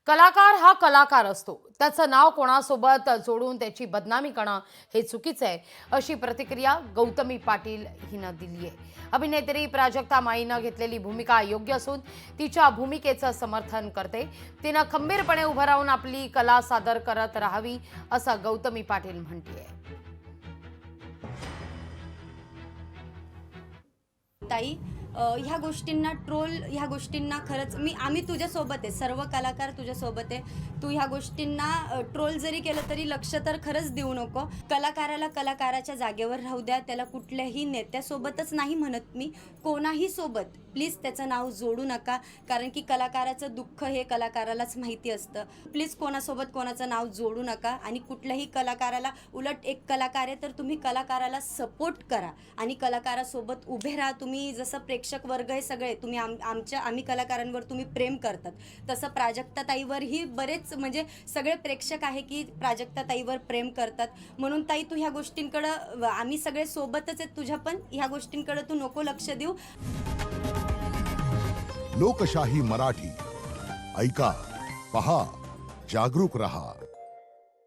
कलाकार हा कलाकार असतो. त्याचं नाव कोणासोबत जोडून त्याची बदनामी करणं हे चुकीचं आहे, अशी प्रतिक्रिया गौतमी पाटील हिनं दिली आहे. अभिनेत्री प्राजक्ता माईनं घेतलेली भूमिका योग्य असून तिच्या भूमिकेचं समर्थन करते. तिनं खंबीरपणे उभं राहून आपली कला सादर करत राहावी, असं गौतमी पाटील म्हणतेय. ताई ह्या गोष्टींना ह्या गोष्टींना खरंच आम्ही तुझ्यासोबत आहे, सर्व कलाकार तुझ्यासोबत आहे. तू ह्या गोष्टींना ट्रोल जरी केलं तरी लक्ष तर खरंच देऊ नको. कलाकाराला कलाकाराच्या जागेवर राहू द्या. त्याला कुठल्याही नेत्यासोबतच नाही म्हणत मी, कोणाही सोबत प्लीज त्याचं नाव जोडू नका. कारण की कलाकाराचं दुःख हे कलाकारालाच माहिती असतं. प्लीज कोणासोबत कोणाचं नाव जोडू नका. आणि कुठल्याही कलाकाराला, उलट एक कलाकार आहे तर तुम्ही कलाकाराला सपोर्ट करा आणि कलाकारासोबत उभे राहा. तुम्ही जसं प्रेक्षक वर्ग हे सगळे तुम्ही आम्ही कलाकारांवर तुम्ही प्रेम करतात, तसं प्राजक्ताताईवरही बरेच म्हणजे सगळे प्रेक्षक आहे की प्राजक्ताताईवर प्रेम करतात. म्हणून ताई तू ह्या गोष्टींकडं, आम्ही सगळे सोबतच आहेत तुझ्या, पण ह्या गोष्टींकडं तू नको लक्ष देऊ. लोकशाही मराठी ऐका, पहा, जागरूक रहा.